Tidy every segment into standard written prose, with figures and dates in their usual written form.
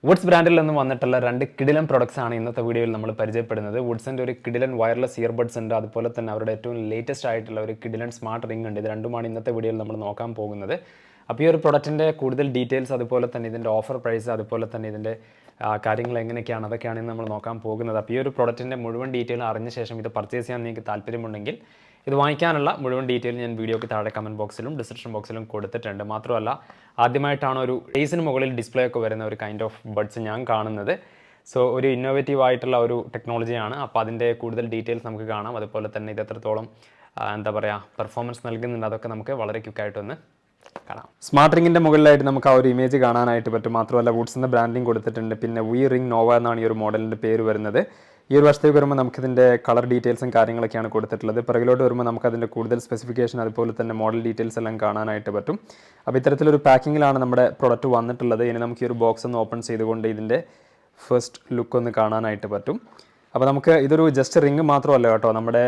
Woods ബ്രാൻഡിൽ നിന്ന് വന്നിട്ടുള്ള രണ്ട് കിടിലൻ പ്രൊഡക്ട്സ് ആണ് ഇന്നത്തെ വീഡിയോയിൽ നമ്മൾ പരിചയപ്പെടുന്നത്. വുഡ്സിൻ്റെ ഒരു കിടിലൻ വയർലെസ് ഇയർബഡ്സ് ഉണ്ട്, അതുപോലെ തന്നെ അവരുടെ ഏറ്റവും ലേറ്റസ്റ്റ് ആയിട്ടുള്ള ഒരു കിടിലൻ സ്മാർട്ട് റിംഗ് ഉണ്ട്. ഇത് രണ്ടുമാണ് ഇന്നത്തെ വീഡിയോയിൽ നമ്മൾ നോക്കാൻ പോകുന്നത്. അപ്പോൾ ഈ ഒരു പ്രൊഡക്റ്റിൻ്റെ കൂടുതൽ ഡീറ്റെയിൽസ്, അതുപോലെ തന്നെ ഇതിൻ്റെ ഓഫർ പ്രൈസ്, അതുപോലെ തന്നെ ഇതിൻ്റെ കാര്യങ്ങൾ എങ്ങനെയൊക്കെയാണ്, അതൊക്കെയാണ് ഇന്ന് നമ്മൾ നോക്കാൻ പോകുന്നത്. അപ്പോൾ ഈ ഒരു പ്രൊഡക്റ്റിൻ്റെ മുഴുവൻ ഡീറ്റെയിൽ അറിഞ്ഞ ശേഷം ഇത് പർച്ചേസ് ചെയ്യാൻ നിങ്ങൾക്ക് താല്പര്യമുണ്ടെങ്കിൽ ഇത് വാങ്ങിക്കാനുള്ള മുഴുവൻ ഡീറ്റെയിൽ ഞാൻ വീഡിയോയ്ക്ക് താഴെ കമൻറ്റ് ബോക്സിലും ഡിസ്ക്രിപ്ഷൻ ബോക്സിലും കൊടുത്തിട്ടുണ്ട്. മാത്രമല്ല, ആദ്യമായിട്ടാണ് ഒരു ഫേസിന് മുകളിൽ ഡിസ്പ്ലേ ഒക്കെ വരുന്ന ഒരു കൈൻഡ് ഓഫ് ബഡ്സ് ഞാൻ കാണുന്നത്. സോ ഒരു ഇന്നോവേറ്റീവ് ആയിട്ടുള്ള ഒരു ടെക്നോളജിയാണ്. അപ്പോൾ അതിൻ്റെ കൂടുതൽ ഡീറ്റെയിൽസ് നമുക്ക് കാണാം. അതുപോലെ തന്നെ ഇത് എത്രത്തോളം പെർഫോമൻസ് നൽകുന്നുണ്ട്, അതൊക്കെ നമുക്ക് വളരെ ക്വിക്കായിട്ടൊന്ന് കാണാം. സ്മാർട്ട് റിങ്ങിൻ്റെ മുകളിലായിട്ട് നമുക്ക് ആ ഒരു ഇമേജ് കാണാനായിട്ട് പറ്റും. മാത്രമല്ല, വുഡ്സിൻ്റെ ബ്രാൻഡിങ് കൊടുത്തിട്ടുണ്ട്. പിന്നെ വി റിംഗ് നോവ എന്നാണ് ഈ ഒരു മോഡലിൻ്റെ പേര് വരുന്നത്. ഈ ഒരു വശത്തേക്ക് വരുമ്പോൾ നമുക്കിതിൻ്റെ കളർ ഡീറ്റെയിൽസും കാര്യങ്ങളൊക്കെയാണ് കൊടുത്തിട്ടുള്ളത്. പിറകിലോട്ട് വരുമ്പോൾ നമുക്കതിൻ്റെ കൂടുതൽ സ്പെസിഫിക്കേഷൻ, അതുപോലെ തന്നെ മോഡൽ ഡീറ്റെയിൽസ് എല്ലാം കാണാനായിട്ട് പറ്റും. അപ്പോൾ ഇത്തരത്തിലൊരു പാക്കിങ്ങിലാണ് നമ്മുടെ പ്രൊഡക്റ്റ് വന്നിട്ടുള്ളത്. ഇനി നമുക്ക് ഈ ഒരു ബോക്സ് ഒന്ന് ഓപ്പൺ ചെയ്തുകൊണ്ട് ഇതിൻ്റെ ഫസ്റ്റ് ലുക്ക് ഒന്ന് കാണാനായിട്ട് പറ്റും. അപ്പോൾ നമുക്ക് ഇതൊരു ജസ്റ്റ് റിംഗ് മാത്രമല്ല കേട്ടോ, നമ്മുടെ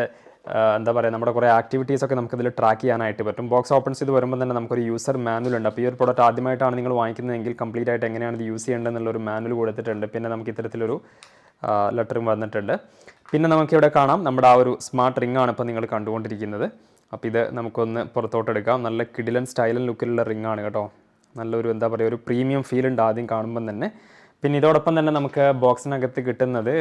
നമ്മുടെ കുറേ ആക്ടിവിറ്റീസൊക്കെ നമുക്കിതിൽ ട്രാക്ക് ചെയ്യാനായിട്ട് പറ്റും. ബോക്സ് ഓപ്പൺ ചെയ്ത് വരുമ്പോൾ തന്നെ നമുക്കൊരു യൂസർ മാനുവൽ ഉണ്ട്. അപ്പോൾ ഈ ഒരു പ്രൊഡക്റ്റ് ആദ്യമായിട്ടാണ് നിങ്ങൾ വാങ്ങിക്കുന്നതെങ്കിൽ കംപ്ലീറ്റ് ആയിട്ട് എങ്ങനെയാണ് ഇത് യൂസ് ചെയ്യേണ്ടതെന്നുള്ളൊരു മാനുവൽ കൊടുത്തിട്ടുണ്ട്. പിന്നെ നമുക്ക് ഇത്തരത്തിലൊരു ലെറ്ററും വന്നിട്ടുണ്ട്. പിന്നെ നമുക്കിവിടെ കാണാം നമ്മുടെ ആ ഒരു സ്മാർട്ട് റിംഗ് ആണ് ഇപ്പോൾ നിങ്ങൾ കണ്ടുകൊണ്ടിരിക്കുന്നത്. അപ്പോൾ ഇത് നമുക്കൊന്ന് പുറത്തോട്ടെടുക്കാം. നല്ല കിടിലൻ സ്റ്റൈലൻ ലുക്കിലുള്ള റിംഗ് ആണ് കേട്ടോ. നല്ലൊരു ഒരു പ്രീമിയം ഫീൽ ഉണ്ട് ആദ്യം കാണുമ്പം തന്നെ. പിന്നെ ഇതോടൊപ്പം തന്നെ നമുക്ക് ബോക്സിനകത്ത് കിട്ടുന്നത്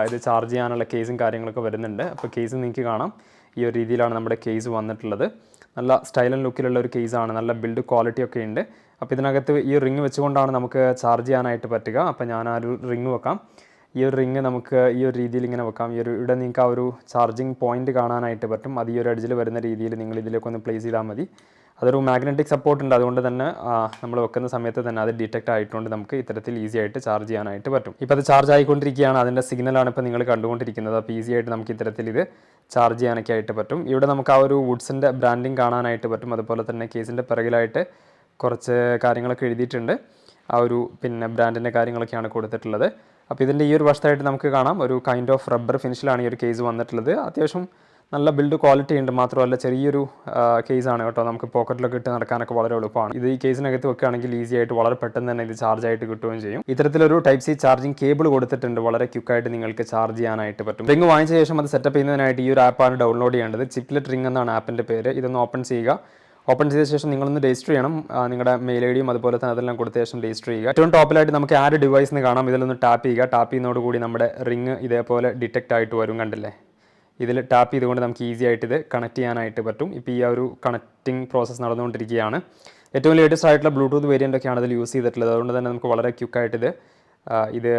ഇത് ചാർജ് ചെയ്യാനുള്ള കേസും കാര്യങ്ങളൊക്കെ വരുന്നുണ്ട്. അപ്പോൾ കേസ് നിങ്ങൾക്ക് കാണാം, ഈ ഒരു രീതിയിലാണ് നമ്മുടെ കേസ് വന്നിട്ടുള്ളത്. നല്ല സ്റ്റൈലൻ ലുക്കിലുള്ള ഒരു കേസാണ്, നല്ല ബിൽഡ് ക്വാളിറ്റി ഒക്കെ ഉണ്ട്. അപ്പോൾ ഇതിനകത്ത് ഈ റിംഗ് വെച്ചുകൊണ്ടാണ് നമുക്ക് ചാർജ് ചെയ്യാനായിട്ട് പറ്റുക. അപ്പോൾ ഞാൻ ആ ഒരു റിംഗ് വെക്കാം. ഈ ഒരു റിംഗ് നമുക്ക് ഈ ഒരു രീതിയിൽ ഇങ്ങനെ വെക്കാം. ഇവിടെ നിങ്ങൾക്ക് ആ ഒരു ചാർജിങ് പോയിന്റ് കാണാനായിട്ട് പറ്റും. അത് ഈ ഒരു എഡ്ജിൽ വരുന്ന രീതിയിൽ നിങ്ങൾ ഇതിലേക്കൊന്ന് പ്ലേസ് ചെയ്താൽ മതി. അതൊരു മാഗ്നറ്റിക് സപ്പോർട്ട് ഉണ്ട്, അതുകൊണ്ട് തന്നെ നമ്മൾ വെക്കുന്ന സമയത്ത് തന്നെ അത് ഡിറ്റക്ട് ആയിട്ടുണ്ട് നമുക്ക് ഇത്തരത്തിൽ ഈസി ആയിട്ട് ചാർജ് ചെയ്യാനായിട്ട് പറ്റും. ഇപ്പോൾ അത് ചാർജ് ആയിക്കൊണ്ടിരിക്കുകയാണ്, അതിൻ്റെ സിഗ്നലാണ് ഇപ്പോൾ നിങ്ങൾ കണ്ടുകൊണ്ടിരിക്കുന്നത്. അപ്പോൾ ഈസി ആയിട്ട് നമുക്ക് ഇത്തരത്തിൽ ഇത് ചാർജ് ചെയ്യാനൊക്കെ ആയിട്ട് പറ്റും. ഇവിടെ നമുക്ക് ആ ഒരു വുഡ്സിൻ്റെ ബ്രാൻഡിങ് കാണാനായിട്ട് പറ്റും. അതുപോലെ തന്നെ കേസിൻ്റെ പിറകിലായിട്ട് കുറച്ച് കാര്യങ്ങളൊക്കെ എഴുതിയിട്ടുണ്ട്. ആ ഒരു ബ്രാൻഡിൻ്റെ കാര്യങ്ങളൊക്കെയാണ് കൊടുത്തിട്ടുള്ളത്. അപ്പോൾ ഇതിൻ്റെ ഈ ഒരു വശത്തായിട്ട് നമുക്ക് കാണാം ഒരു കൈൻഡ് ഓഫ് റബ്ബർ ഫിനിഷിലാണ് ഈ ഒരു കേസ് വന്നിട്ടുള്ളത്. അത്യാവശ്യം നല്ല ബിൽഡ് ക്വാളിറ്റി ഉണ്ട്. മാത്രമല്ല, ചെറിയൊരു കേസാണ് കേട്ടോ, നമുക്ക് പോക്കറ്റിലൊക്കെ ഇട്ട് നടക്കാനൊക്കെ വളരെ എളുപ്പമാണ്. ഇത് ഈ കേസിനകത്ത് വെക്കുകയാണെങ്കിൽ ഈസി ആയിട്ട് വളരെ പെട്ടെന്ന് തന്നെ ഇത് ചാർജ് ആയിട്ട് കിട്ടുകയും ചെയ്യും. ഇത്തരത്തിലൊരു ടൈപ്പ് സി ചാർജിങ് കേബിൾ കൊടുത്തിട്ടുണ്ട്, വളരെ ക്വിക്കായിട്ട് നിങ്ങൾക്ക് ചാർജ് ചെയ്യാനായിട്ട് പറ്റും. റിംഗ് വാങ്ങിച്ച ശേഷം അത് സെറ്റപ്പ് ചെയ്യുന്നതിനായിട്ട് ഈ ഒരു ആപ്പാണ് ഡൗൺലോഡ് ചെയ്യേണ്ടത്. ചിപ്ലെറ്റ് റിംഗ് എന്നാണ് ആപ്പിൻ്റെ പേര്. ഇതൊന്ന് ഓപ്പൺ ചെയ്യുക. ഓപ്പൺ ചെയ്ത ശേഷം നിങ്ങളൊന്ന് രജിസ്റ്റർ ചെയ്യണം. നിങ്ങളുടെ മെയിൽ ഐ ഡിയും അതുപോലെ തന്നെ അതെല്ലാം കൊടുത്ത ശേഷം രജിസ്റ്റർ ചെയ്യുക. ഏറ്റവും ടോപ്പിലായിട്ട് നമുക്ക് ആഡ് ഡിവൈസ് എന്ന് കാണാം. ഇതിലൊന്ന് ടാപ്പ് ചെയ്യുക. ടാപ്പ് ചെയ്യുന്നതോടുകൂടി നമ്മുടെ റിംഗ് ഇതേപോലെ ഡിറ്റക്റ്റ് ആയിട്ട് വരും, കണ്ടില്ലേ? ഇതിൽ ടാപ്പ് ചെയ്തുകൊണ്ട് നമുക്ക് ഈസി ആയിട്ട് ഇത് കണക്ട് ചെയ്യാനായിട്ട് പറ്റും. ഇപ്പോൾ ഈ ഒരു കണക്റ്റിംഗ് പ്രോസസ്സ് നടന്നുകൊണ്ടിരിക്കുകയാണ്. ഏറ്റവും ലേറ്റസ്റ്റ് ആയിട്ടുള്ള ബ്ലൂടൂത്ത് വേരിയൻ്റ് ഒക്കെയാണ് ഇതിൽ യൂസ് ചെയ്തിട്ടുള്ളത്. അതുകൊണ്ട് തന്നെ നമുക്ക് വളരെ ക്വിക്കായിട്ട് ഇത്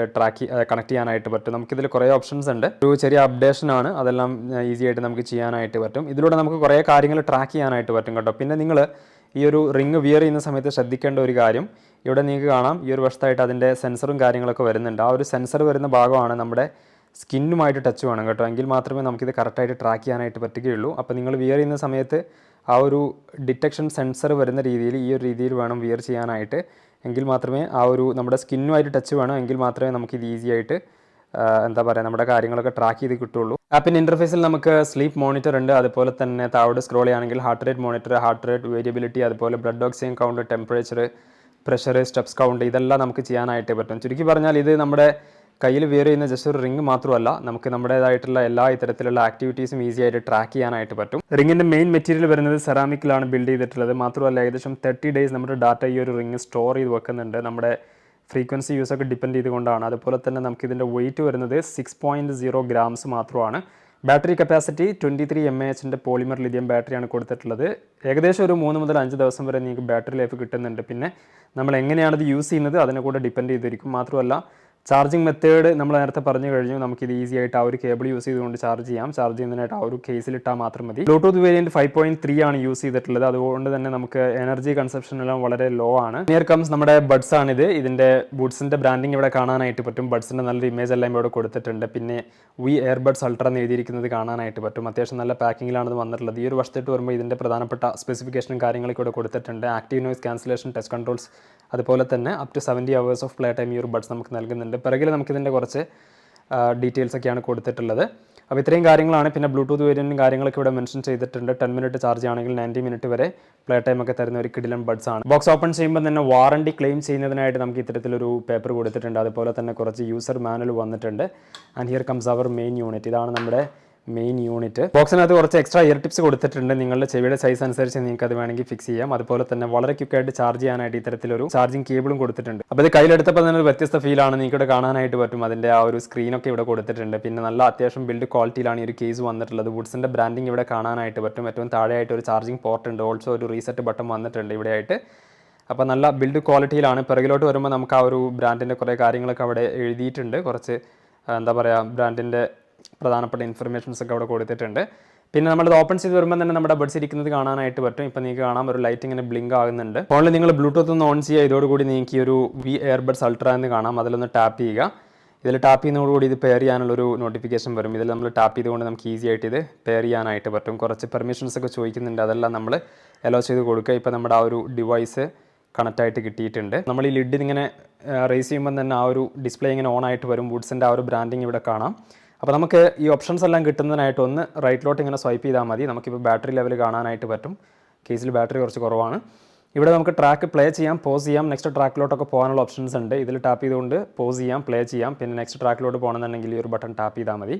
കണക്ട് ചെയ്യാനായിട്ട് പറ്റും. നമുക്കിതിൽ കുറേ ഓപ്ഷൻസ് ഉണ്ട്. ഒരു ചെറിയ അപ്ഡേഷനാണ്, അതെല്ലാം ഈസി ആയിട്ട് നമുക്ക് ചെയ്യാനായിട്ട് പറ്റും. ഇതിലൂടെ നമുക്ക് കുറേ കാര്യങ്ങൾ ട്രാക്ക് ചെയ്യാനായിട്ട് പറ്റും കേട്ടോ. പിന്നെ നിങ്ങൾ ഈ ഒരു റിംഗ് വിയർ ചെയ്യുന്ന സമയത്ത് ശ്രദ്ധിക്കേണ്ട ഒരു കാര്യം, ഇവിടെ നിങ്ങൾക്ക് കാണാം ഈ ഒരു വശത്തായിട്ട് അതിൻ്റെ സെൻസറും കാര്യങ്ങളൊക്കെ വരുന്നുണ്ട്. ആ ഒരു സെൻസർ വരുന്ന ഭാഗമാണ് നമ്മുടെ സ്കിന്നുമായിട്ട് ടച്ച് വേണം കേട്ടോ, എങ്കിൽ മാത്രമേ നമുക്കിത് കറക്റ്റായിട്ട് ട്രാക്ക് ചെയ്യാനായിട്ട് പറ്റുകയുള്ളൂ. അപ്പോൾ നിങ്ങൾ വിയർ ചെയ്യുന്ന സമയത്ത് ആ ഒരു ഡിറ്റക്ഷൻ സെൻസർ വരുന്ന രീതിയിൽ ഈ ഒരു രീതിയിൽ വേണം വിയർ ചെയ്യാനായിട്ട്. എങ്കിൽ മാത്രമേ ആ ഒരു നമ്മുടെ സ്കിന്നുമായിട്ട് ടച്ച് വേണം, എങ്കിൽ മാത്രമേ നമുക്കിത് ഈസി ആയിട്ട് നമ്മുടെ കാര്യങ്ങളൊക്കെ ട്രാക്ക് ചെയ്ത് കിട്ടുള്ളൂ. ആപ്പിൻ്റെ ഇൻ്റർഫേസിൽ നമുക്ക് സ്ലീപ്പ് മോണിറ്റർ ഉണ്ട്. അതുപോലെ തന്നെ താഴോട്ട് സ്ക്രോൾ ചെയ്യുകയാണെങ്കിൽ heart rate monitor, heart rate variability, അതുപോലെ blood oxygen count, temperature, pressure, steps count, ഇതെല്ലാം നമുക്ക് ചെയ്യാനായിട്ട് പറ്റും. ചുരുക്കി പറഞ്ഞാൽ ഇത് നമ്മുടെ കയ്യിൽ വിയർ ചെയ്യുന്ന ജസ്റ്റ് ഒരു റിംഗ് മാത്രമല്ല, നമുക്ക് നമ്മുടേതായിട്ടുള്ള എല്ലാ ഇത്തരത്തിലുള്ള ആക്ടിവിറ്റീസും ഈസി ആയിട്ട് ട്രാക്ക് ചെയ്യാനായിട്ട് പറ്റും. റിംഗിൻ്റെ മെയിൻ മെറ്റീരിയൽ വരുന്നത് സെറാമിക്കിലാണ് ബിൽഡ് ചെയ്തിട്ടുള്ളത്. മാത്രമല്ല, ഏകദേശം 30 days നമ്മുടെ ഡാറ്റ ഈ ഒരു റിംഗ് സ്റ്റോർ ചെയ്ത് വെക്കുന്നുണ്ട്. നമ്മുടെ ഫ്രീക്വൻസി യൂസൊക്കെ ഡിപ്പെൻഡ് ചെയ്തുകൊണ്ടാണ്. അതുപോലെ തന്നെ നമുക്കിതിൻ്റെ വെയിറ്റ് വരുന്നത് 6.0 grams മാത്രമാണ്. Battery capacity 23 mAh polymer lithium ബാറ്ററിയാണ് കൊടുത്തിട്ടുള്ളത്. ഏകദേശം ഒരു 3 മുതൽ 5 ദിവസം വരെ നിങ്ങൾക്ക് ബാറ്ററി ലൈഫ് കിട്ടുന്നുണ്ട്. പിന്നെ നമ്മൾ എങ്ങനെയാണിത് യൂസ് ചെയ്യുന്നത് അതിനെ കൂടെ ഡിപ്പെൻഡ് ചെയ്തിരിക്കും. മാത്രമല്ല, ചാർജിങ് മെത്തേഡ് നമ്മൾ നേരത്തെ പറഞ്ഞു കഴിഞ്ഞു. നമുക്കിത് ഈസി ആയിട്ട് ആ ഒരു കേബിൾ യൂസ് ചെയ്തുകൊണ്ട് ചാർജ് ചെയ്യാം. ചാർജ് ചെയ്യുന്നതിനായിട്ട് ആ ഒരു കേസിലിട്ടാൽ മാത്രം മതി. ബ്ലൂടൂത്ത് വേരിയൻറ്റ് 5.3 ആണ് യൂസ് ചെയ്തിട്ടുള്ളത്. അതുകൊണ്ട് തന്നെ നമുക്ക് എനർജി കൺസപ്ഷൻ എല്ലാം വളരെ ലോ ആണ്. നിയർ കംസ് നമ്മുടെ ബഡ്സ് ആണിത്. ഇതിൻ്റെ ബുഡ്സിൻ്റെ ബ്രാൻഡിങ് ഇവിടെ കാണാനായിട്ട് പറ്റും. ബഡ്സിൻ്റെ നല്ലൊരു ഇമേജ് എല്ലാം ഇവിടെ കൊടുത്തിട്ടുണ്ട്. പിന്നെ വി എയർബഡ്സ് അൾട്ര എന്ന് എഴുതിയിരിക്കുന്നത് കാണാനായിട്ട് പറ്റും. അത്യാവശ്യം നല്ല പാക്കിങ്ങിലാണ് ഇത് വന്നിട്ടുള്ളത്. ഈ ഒരു വശത്തോട്ട് വരുമ്പോൾ ഇതിൻ്റെ പ്രധാനപ്പെട്ട സ്പെസിഫിക്കേഷനും കാര്യങ്ങളൊക്കെ ഇവിടെ കൊടുത്തിട്ടുണ്ട്. Active noise cancellation, touch controls, അതുപോലെ തന്നെ up to 70 hours of play time ഈ ഒരു ബഡ്സ് നമുക്ക് നൽകുന്നുണ്ട്. പിറകിൽ നമുക്കിതിൻ്റെ കുറച്ച് ഡീറ്റെയിൽസ് ഒക്കെയാണ് കൊടുത്തിട്ടുള്ളത്. അപ്പോൾ ഇത്രയും കാര്യങ്ങളാണ്. പിന്നെ ബ്ലൂടൂത്ത് വേരിയൻറ്റും കാര്യങ്ങളൊക്കെ ഇവിടെ മെൻഷൻ ചെയ്തിട്ടുണ്ട്. 10 മിനിറ്റ് ചാർജ് ആണെങ്കിൽ 90 മിനിറ്റ് വരെ പ്ലേ ടൈം ഒക്കെ തരുന്ന ഒരു കിടിലൻ ബഡ്സ് ആണ്. ബോക്സ് ഓപ്പൺ ചെയ്യുമ്പോൾ തന്നെ വാറണ്ടി ക്ലെയിം ചെയ്യുന്നതിനായിട്ട് നമുക്ക് ഇത്തരത്തിലൊരു പേപ്പർ കൊടുത്തിട്ടുണ്ട്. അതുപോലെ തന്നെ കുറച്ച് യൂസർ മാനുവൽ വന്നിട്ടുണ്ട്. And here comes our main unit. ഇതാണ് നമ്മുടെ മെയിൻ യൂണിറ്റ്. ബോക്സിനകത്ത് കുറച്ച് എക്സ്ട്രാ ഇയർ ടിപ്സ് കൊടുത്തിട്ടുണ്ട്. നിങ്ങളുടെ ചെവിയുടെ സൈസ് അനുസരിച്ച് നിങ്ങൾക്ക് അത് വേണമെങ്കിൽ ഫിക്സ് ചെയ്യാം. അതുപോലെ തന്നെ വളരെ ക്വിക്കായിട്ട് ചാർജ് ചെയ്യാനായിട്ട് ഇത്തരത്തിലൊരു ചാർജിങ് കേബിളും കൊടുത്തിട്ടുണ്ട്. അപ്പോൾ ഇത് കയ്യിലെടുത്തപ്പോൾ തന്നെ ഒരു വ്യത്യസ്ത ഫീലാണ് നിങ്ങൾക്ക് ഇവിടെ കാണാനായിട്ട് പറ്റും. അതിൻ്റെ ആ ഒരു സ്ക്രീനൊക്കെ ഇവിടെ കൊടുത്തിട്ടുണ്ട്. പിന്നെ നല്ല അത്യാവശ്യം ബിൽഡ് ക്വാളിറ്റിയിലാണ് ഈ ഒരു കേസ് വന്നിട്ടുള്ളത്. വുഡ്സിൻ്റെ ബ്രാൻഡിങ് ഇവിടെ കാണാനായിട്ട് പറ്റും. ഏറ്റവും താഴെയായിട്ട് ഒരു ചാർജിങ് പോർട്ട് ഉണ്ട്. ഓൾസോ ഒരു റീസെറ്റ് ബട്ടൺ വന്നിട്ടുണ്ട് ഇവിടെയായിട്ട്. അപ്പോൾ നല്ല ബിൽഡ് ക്വാളിറ്റിയിലാണ്. പിറകിലോട്ട് വരുമ്പോൾ നമുക്ക് ആ ഒരു ബ്രാൻഡിൻ്റെ കുറേ കാര്യങ്ങളൊക്കെ അവിടെ എഴുതിയിട്ടുണ്ട്. കുറച്ച് എന്താ പറയുക, ബ്രാൻഡിൻ്റെ പ്രധാനപ്പെട്ട ഇൻഫർമേഷൻസ് ഒക്കെ അവിടെ കൊടുത്തിട്ടുണ്ട്. പിന്നെ നമ്മളിത് ഓപ്പൺ ചെയ്ത് വരുമ്പോൾ തന്നെ നമ്മുടെ ബഡ്സ് ഇരിക്കുന്നത് കാണാനായിട്ട് പറ്റും. ഇപ്പോൾ നിങ്ങൾക്ക് കാണാം ഒരു ലൈറ്റ് ഇങ്ങനെ ബ്ലിങ്ക് ആകുന്നുണ്ട്. ഫോണിൽ നിങ്ങൾ ബ്ലൂടൂത്ത് ഒന്ന് ഓൺ ചെയ്യുക. ഇതോടുകൂടി നിങ്ങൾക്ക് ഈ ഒരു വി എയർബഡ്സ് അൾട്ര എന്ന് കാണാം. അതിലൊന്ന് ടാപ്പ് ചെയ്യുക. ഇതിൽ ടാപ്പ് ചെയ്യുന്നതോടുകൂടി ഇത് പെയർ ചെയ്യാനുള്ളൊരു നോട്ടിഫിക്കേഷൻ വരും. ഇതിൽ നമ്മൾ ടാപ്പ് ചെയ്തുകൊണ്ട് നമുക്ക് ഈസി ആയിട്ട് ഇത് പെയർ ചെയ്യാനായിട്ട് പറ്റും. കുറച്ച് പെർമിഷൻസ് ഒക്കെ ചോദിക്കുന്നുണ്ട്. അതെല്ലാം നമ്മൾ അലോ ചെയ്ത് കൊടുക്കുക. ഇപ്പോൾ നമ്മുടെ ആ ഒരു ഡിവൈസ് കണക്റ്റ് ആയിട്ട് കിട്ടിയിട്ടുണ്ട്. നമ്മൾ ഈ ലിഡ് ഇങ്ങനെ റേസ് ചെയ്യുമ്പോൾ തന്നെ ആ ഒരു ഡിസ്പ്ലേ ഇങ്ങനെ ഓൺ ആയിട്ട് വരും. വുഡ്സിൻ്റെ ആ ഒരു ബ്രാൻഡിങ് ഇവിടെ കാണാം. അപ്പോൾ നമുക്ക് ഈ ഓപ്ഷൻസ് എല്ലാം കിട്ടുന്നതിനായിട്ട് ഒന്ന് റൈറ്റിലോട്ട് ഇങ്ങനെ സ്വൈപ്പ് ചെയ്താൽ മതി. നമുക്കിപ്പോൾ ബാറ്ററി ലെവൽ കാണാനായിട്ട് പറ്റും. കേസിൽ ബാറ്ററി കുറച്ച് കുറവാണ്. ഇവിടെ നമുക്ക് ട്രാക്ക് പ്ലേ ചെയ്യാം, പോസ് ചെയ്യാം, നെക്സ്റ്റ് ട്രാക്കിലോട്ടൊക്കെ പോകാനുള്ള ഓപ്ഷൻസ് ഉണ്ട്. ഇതിൽ ടാപ്പ് ചെയ്തുകൊണ്ട് പോസ് ചെയ്യാം, പ്ലേ ചെയ്യാം. പിന്നെ നെക്സ്റ്റ് ട്രാക്കിലോട്ട് പോകണമെന്നുണ്ടെങ്കിൽ ഈ ഒരു ബട്ടൺ ടാപ്പ് ചെയ്താൽ മതി.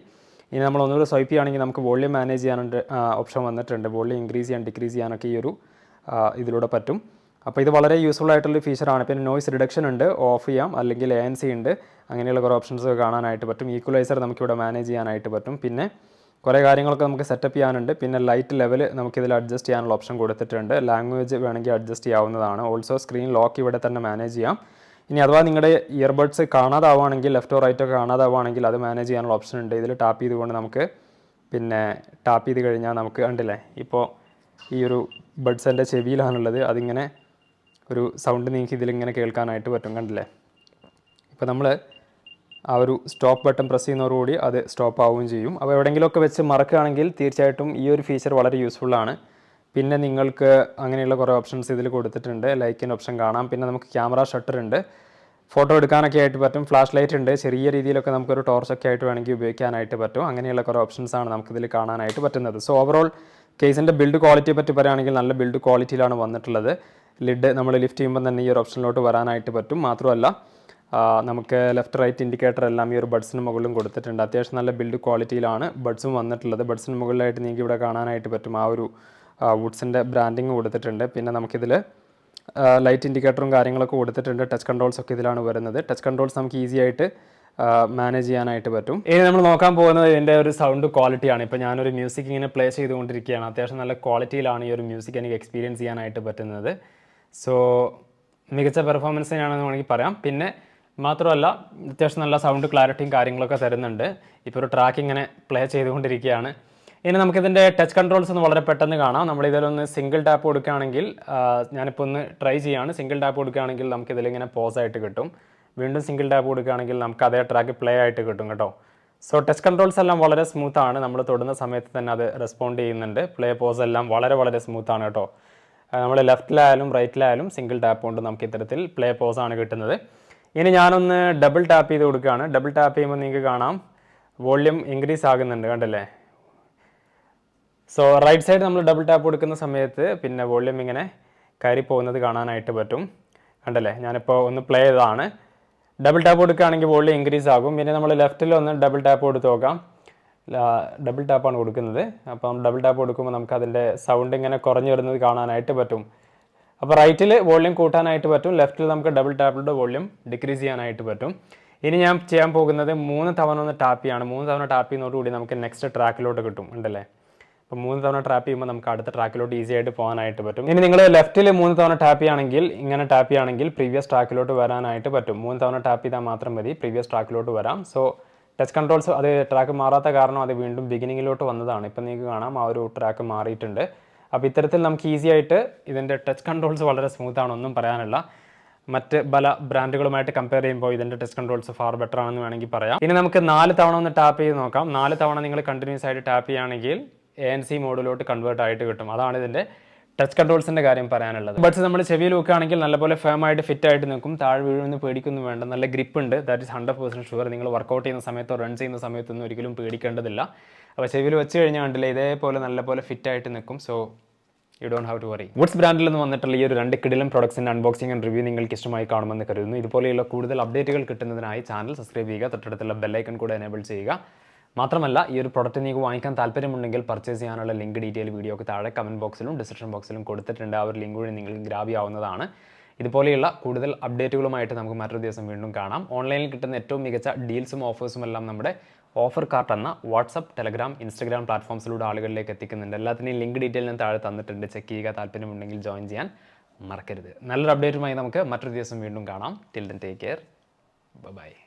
ഇനി നമ്മൾ ഒന്നുകൂടെ സ്വൈപ്പ് ചെയ്യുകയാണെങ്കിൽ നമുക്ക് വോളിയം മാനേജ് ചെയ്യാനുണ്ട് ഓപ്ഷൻ വന്നിട്ടുണ്ട്. വോളിയം ഇൻക്രീസ് ചെയ്യാൻ ഡിക്രീസ് ചെയ്യാനൊക്കെ ഈ ഒരു ഇതിലൂടെ പറ്റും. അപ്പോൾ ഇത് വളരെ യൂസ്ഫുൾ ആയിട്ടുള്ള ഫീച്ചറാണ്. പിന്നെ നോയ്സ് റിഡക്ഷൻ ഉണ്ട്, ഓഫ് ചെയ്യാം, അല്ലെങ്കിൽ ANC ഉണ്ട്. അങ്ങനെയുള്ള കുറേ ഓപ്ഷൻസ് കാണാനായിട്ട് പറ്റും. ഈക്വലൈസർ നമുക്കിവിടെ മാനേജ് ചെയ്യാനായിട്ട് പറ്റും. പിന്നെ കുറേ കാര്യങ്ങളൊക്കെ നമുക്ക് സെറ്റപ്പ് ചെയ്യാനുണ്ട്. പിന്നെ ലൈറ്റ് ലെവൽ നമുക്കിതിൽ അഡ്ജസ്റ്റ് ചെയ്യാനുള്ള ഓപ്ഷൻ കൊടുത്തിട്ടുണ്ട്. ലാംഗ്വേജ് വേണമെങ്കിൽ അഡ്ജസ്റ്റ് ചെയ്യാവുന്നതാണ്. ഓൾസോ സ്ക്രീൻ ലോക്ക് ഇവിടെ തന്നെ മാനേജ് ചെയ്യാം. ഇനി അഥവാ നിങ്ങളുടെ ഇയർബഡ്സ് കാണാതാവുകയാണെങ്കിൽ, ലെഫ്റ്റോ റൈറ്റോ കാണാതാവുകയാണെങ്കിൽ അത് മാനേജ് ചെയ്യാനുള്ള ഓപ്ഷൻ ഉണ്ട്. ഇതിൽ ടാപ്പ് ചെയ്തുകൊണ്ട് നമുക്ക് പിന്നെ ടാപ്പ് ചെയ്ത് കഴിഞ്ഞാൽ നമുക്ക് കണ്ടില്ലേ, ഇപ്പോൾ ഈ ഒരു ബഡ്സ് എൻ്റെ ചെവിയിലാണുള്ളത്. അതിങ്ങനെ ഒരു സൗണ്ട് നിങ്ങൾക്ക് ഇതിലിങ്ങനെ കേൾക്കാനായിട്ട് പറ്റും. കണ്ടില്ലേ, ഇപ്പോൾ നമ്മൾ ആ ഒരു സ്റ്റോപ്പ് ബട്ടൺ പ്രസ് ചെയ്യുന്നതോടുകൂടി അത് സ്റ്റോപ്പ് ആവുകയും ചെയ്യും. അപ്പോൾ എവിടെയെങ്കിലുമൊക്കെ വെച്ച് മറക്കുകയാണെങ്കിൽ തീർച്ചയായിട്ടും ഈ ഒരു ഫീച്ചർ വളരെ യൂസ്ഫുള്ളാണ്. പിന്നെ നിങ്ങൾക്ക് അങ്ങനെയുള്ള കുറേ ഓപ്ഷൻസ് ഇതിൽ കൊടുത്തിട്ടുണ്ട്. ലൈക്കിൻ്റെ ഓപ്ഷൻ കാണാം. പിന്നെ നമുക്ക് ക്യാമറ ഷട്ടർ ഉണ്ട്, ഫോട്ടോ എടുക്കാനൊക്കെ ആയിട്ട് പറ്റും. ഫ്ലാഷ് ലൈറ്റ് ഉണ്ട്. ചെറിയ രീതിയിലൊക്കെ നമുക്കൊരു ടോർച്ചൊക്കെ ആയിട്ട് വേണമെങ്കിൽ ഉപയോഗിക്കാനായിട്ട് പറ്റും. അങ്ങനെയുള്ള കുറേ ഓപ്ഷൻസാണ് നമുക്കിതിൽ കാണാനായിട്ട് പറ്റുന്നത്. സോ ഓവറോൾ കേസിൻ്റെ ബിൽഡ് ക്വാളിറ്റിയെ പറ്റി പറയുകയാണെങ്കിൽ നല്ല ബിൽഡ് ക്വാളിറ്റിയിലാണ് വന്നിട്ടുള്ളത്. ലിഡ് നമ്മൾ ലിഫ്റ്റ് ചെയ്യുമ്പോൾ തന്നെ ഈ ഒരു ഓപ്ഷനിലോട്ട് വരാനായിട്ട് പറ്റും. മാത്രമല്ല നമുക്ക് ലെഫ്റ്റ് റൈറ്റ് ഇൻഡിക്കേറ്റർ എല്ലാം ഈ ഒരു ബഡ്സിന് മുകളിലും കൊടുത്തിട്ടുണ്ട്. അത്യാവശ്യം നല്ല ബിൽഡ് ക്വാളിറ്റിയിലാണ് ബഡ്സും വന്നിട്ടുള്ളത്. ബഡ്സിന് മുകളിലായിട്ട് നിങ്ങൾക്ക് ഇവിടെ കാണാനായിട്ട് പറ്റും ആ ഒരു വുഡ്സിൻ്റെ ബ്രാൻഡിങ് കൊടുത്തിട്ടുണ്ട്. പിന്നെ നമുക്കിതിൽ ലൈറ്റ് ഇൻഡിക്കേറ്ററും കാര്യങ്ങളൊക്കെ കൊടുത്തിട്ടുണ്ട്. ടച്ച് കൺട്രോൾസ് ഒക്കെ ഇതിലാണ് വരുന്നത്. ടച്ച് കൺട്രോൾസ് നമുക്ക് ഈസി ആയിട്ട് മാനേജ് ചെയ്യാനായിട്ട് പറ്റും. ഇനി നമ്മൾ നോക്കാൻ പോകുന്നത് ഇതിൻ്റെ ഒരു സൗണ്ട് ക്വാളിറ്റിയാണ്. ഇപ്പോൾ ഞാനൊരു മ്യൂസിക് ഇങ്ങനെ പ്ലേ ചെയ്തുകൊണ്ടിരിക്കുകയാണ്. അത്യാവശ്യം നല്ല ക്വാളിറ്റിയിലാണ് ഈ ഒരു മ്യൂസിക് എനിക്ക് എക്സ്പീരിയൻസ് ചെയ്യാനായിട്ട് പറ്റുന്നത്. സോ മികച്ച പെർഫോമൻസ് തന്നെയാണെന്ന് വേണമെങ്കിൽ പറയാം. പിന്നെ മാത്രമല്ല അത്യാവശ്യം നല്ല സൗണ്ട് ക്ലാരിറ്റിയും കാര്യങ്ങളൊക്കെ തരുന്നുണ്ട്. ഇപ്പോൾ ഒരു ട്രാക്ക് ഇങ്ങനെ പ്ലേ ചെയ്തുകൊണ്ടിരിക്കുകയാണ്. ഇനി നമുക്കിതിൻ്റെ ടച്ച് കൺട്രോൾസ് ഒന്ന് വളരെ പെട്ടെന്ന് കാണാം. നമ്മളിതിലൊന്ന് സിംഗിൾ ടാപ്പ് കൊടുക്കുകയാണെങ്കിൽ, ഞാനിപ്പോൾ ഒന്ന് ട്രൈ ചെയ്യുകയാണ്. സിംഗിൾ ടാപ്പ് കൊടുക്കുകയാണെങ്കിൽ നമുക്കിതിലിങ്ങനെ പോസ് ആയിട്ട് കിട്ടും. വീണ്ടും സിംഗിൾ ടാപ്പ് കൊടുക്കുകയാണെങ്കിൽ നമുക്ക് അതേ ട്രാക്ക് പ്ലേ ആയിട്ട് കിട്ടും കേട്ടോ. സോ ടച്ച് കൺട്രോൾസ് എല്ലാം വളരെ സ്മൂത്താണ്. നമ്മൾ തൊടുന്ന സമയത്ത് തന്നെ അത് റെസ്പോണ്ട് ചെയ്യുന്നുണ്ട്. പ്ലേ പോസ് എല്ലാം വളരെ വളരെ സ്മൂത്താണ് കേട്ടോ. നമ്മൾ ലെഫ്റ്റിലായാലും റൈറ്റിലായാലും സിംഗിൾ ടാപ്പ് കൊണ്ട് നമുക്ക് ഇത്തരത്തിൽ പ്ലേ പോസാണ് കിട്ടുന്നത്. ഇനി ഞാനൊന്ന് ഡബിൾ ടാപ്പ് ചെയ്ത് കൊടുക്കുകയാണ്. ഡബിൾ ടാപ്പ് ചെയ്യുമ്പോൾ നിങ്ങൾക്ക് കാണാം വോള്യൂം ഇൻക്രീസ് ആകുന്നുണ്ട്, കണ്ടല്ലേ. സോ റൈറ്റ് സൈഡ് നമ്മൾ ഡബിൾ ടാപ്പ് കൊടുക്കുന്ന സമയത്ത് പിന്നെ വോള്യൂം ഇങ്ങനെ കയറി പോകുന്നത് കാണാനായിട്ട് പറ്റും, കണ്ടല്ലേ. ഞാനിപ്പോൾ ഒന്ന് പ്ലേ ചെയ്തതാണ്. ഡബിൾ ടാപ്പ് കൊടുക്കുകയാണെങ്കിൽ വോള്യൂം ഇൻക്രീസ് ആകും. പിന്നെ നമ്മൾ ലെഫ്റ്റിൽ ഒന്ന് ഡബിൾ ടാപ്പ് കൊടുത്ത് നോക്കാം. ഡബിൾ ടാപ്പാണ് കൊടുക്കുന്നത്. അപ്പം ഡബിൾ ടാപ്പ് കൊടുക്കുമ്പോൾ നമുക്ക് അതിൻ്റെ സൗണ്ട് ഇങ്ങനെ കുറഞ്ഞു വരുന്നത് കാണാനായിട്ട് പറ്റും. അപ്പോൾ റൈറ്റിൽ വോള്യൂം കൂട്ടാനായിട്ട് പറ്റും, ലെഫ്റ്റിൽ നമുക്ക് ഡബിൾ ടാപ്പിലൂടെ വോള്യൂം ഡിക്രീസ് ചെയ്യാനായിട്ട് പറ്റും. ഇനി ഞാൻ ചെയ്യാൻ പോകുന്നത് 3 തവണ ഒന്ന് ടാപ്പ് ചെയ്യാണ്. 3 തവണ ടാപ്പ് ചെയ്യുന്നതോടുകൂടി നമുക്ക് നെക്സ്റ്റ് ട്രാക്കിലോട്ട് കിട്ടും, ഉണ്ടല്ലേ. അപ്പോൾ 3 തവണ ടാപ്പ് ചെയ്യുമ്പോൾ നമുക്ക് അടുത്ത ട്രാക്കിലോട്ട് ഈസി ആയിട്ട് പോകാനായിട്ട് പറ്റും. ഇനി നിങ്ങൾ ലെഫ്റ്റിൽ 3 തവണ ടാപ്പ് ചെയ്യുകയാണെങ്കിൽ, ഇങ്ങനെ ടാപ്പ് ചെയ്യുകയാണെങ്കിൽ പ്രീവിയസ് ട്രാക്കിലോട്ട് വരാനായിട്ട് പറ്റും. 3 തവണ ടാപ്പ് ചെയ്താൽ മാത്രം മതി പ്രീവിയസ് ട്രാക്കിലോട്ട് വരാം. സോ ടച്ച് കൺട്രോൾസ് അത് ട്രാക്ക് മാറാത്ത കാരണം അത് വീണ്ടും ബിഗിനിങ്ങിലോട്ട് വന്നതാണ്. ഇപ്പം നിങ്ങൾക്ക് കാണാം ആ ഒരു ട്രാക്ക് മാറിയിട്ടുണ്ട്. അപ്പോൾ ഇത്തരത്തിൽ നമുക്ക് ഈസി ആയിട്ട് ഇതിൻ്റെ ടച്ച് കൺട്രോൾസ് വളരെ സ്മൂത്താണ്, ഒന്നും പറയാനില്ല. മറ്റ് പല ബ്രാൻഡുകളുമായിട്ട് കമ്പയർ ചെയ്യുമ്പോൾ ഇതിൻ്റെ ടച്ച് കൺട്രോൾസ് ഫാർ ബെറ്റർ ആണെന്ന് വേണമെങ്കിൽ പറയാം. ഇനി നമുക്ക് 4 തവണ ഒന്ന് ടാപ്പ് ചെയ്ത് നോക്കാം. 4 തവണ നിങ്ങൾ കണ്ടിന്യൂസ് ആയിട്ട് ടാപ്പ് ചെയ്യുകയാണെങ്കിൽ ANC മോഡിലോട്ട് കൺവേർട്ട് ആയിട്ട് കിട്ടും. അതാണ് ഇതിൻ്റെ ടച്ച് കൺട്രോൾസിൻ്റെ കാര്യം പറയാനുള്ളത്. ബഡ്സ് നമ്മൾ ചെവിയിൽ വെക്കുകയാണെങ്കിൽ നല്ലപോലെ ഫേം ആയിട്ട് ഫിറ്റ് ആയിട്ട് നിൽക്കും. താഴെ വീഴുമെന്ന് പേടിക്കൊന്നും വേണ്ട. നല്ല ഗ്രിപ്പ് ഉണ്ട്. That is 100% sure. നിങ്ങൾ വർക്കൗട്ട് ചെയ്യുന്ന സമയത്തോ റൺ ചെയ്യുന്ന സമയത്തൊന്നും ഒരിക്കലും പേടിക്കേണ്ടതില്ല. അപ്പോൾ ചെവിയിൽ വെച്ച് കഴിഞ്ഞാൽ കണ്ടില്ലേ ഇതേപോലെ നല്ലപോലെ ഫിറ്റ് ആയിട്ട് നിൽക്കും. So you don't have to worry. Woods ബ്രാൻഡിൽ നിന്ന് വന്നിട്ടുള്ള ഈ ഒരു 2 കിടിലൻ പ്രൊഡക്ട്സിൻ്റെ അൺബോക്സിംഗ് ആൻഡ് റിവ്യൂ നിങ്ങൾക്ക് ഇഷ്ടമായി കാണുമെന്ന് കരുതുന്നു. ഇതുപോലെയുള്ള കൂടുതൽ അപ്ഡേറ്റുകൾ കിട്ടുന്നതിനായി ചാനൽ സബ്സ്ക്രൈബ് ചെയ്യുക, തൊട്ടടുത്തുള്ള ബെല്ലൈക്കൺ കൂടെ എനേബിൾ ചെയ്യുക. മാത്രമല്ല ഈ ഒരു പ്രൊഡക്റ്റ് നിങ്ങൾക്ക് വാങ്ങിക്കാൻ താല്പര്യമുണ്ടെങ്കിൽ പർച്ചേസ് ചെയ്യാനുള്ള ലിങ്ക് ഡീറ്റെയിൽ വീഡിയോക്ക് താഴെ കമൻറ്റ് ബോക്സിലും ഡിസ്ക്രിപ്ഷൻ ബോക്സിലും കൊടുത്തിട്ടുണ്ട്. ആ ഒരു ലിങ്ക് വഴി നിങ്ങൾക്ക് ഗ്രാബ് ചെയ്യാവുന്നതാണ്. ഇതുപോലെയുള്ള കൂടുതൽ അപ്ഡേറ്റുകളുമായിട്ട് നമുക്ക് മറ്റൊരു ദിവസം വീണ്ടും കാണാം. ഓൺലൈനിൽ കിട്ടുന്ന ഏറ്റവും മികച്ച ഡീൽസും ഓഫേഴ്സും എല്ലാം നമ്മുടെ ഓഫർ കാർട്ട് എന്ന വാട്സപ്പ്, ടെലഗ്രാം, ഇൻസ്റ്റഗ്രാം പ്ലാറ്റ്ഫോംസിലൂടെ ആളുകളിലേക്ക് എത്തിക്കുന്നുണ്ട്. എല്ലാത്തിനെയും ലിങ്ക് ഡീറ്റെയിൽ ഞാൻ താഴെ തന്നിട്ടുണ്ട്. ചെക്ക് ചെയ്യുക. താല്പര്യമുണ്ടെങ്കിൽ ജോയിൻ ചെയ്യാൻ മറക്കരുത്. നല്ലൊരു അപ്ഡേറ്റുമായി നമുക്ക് മറ്റൊരു ദിവസം വീണ്ടും കാണാം. Till then take care. By.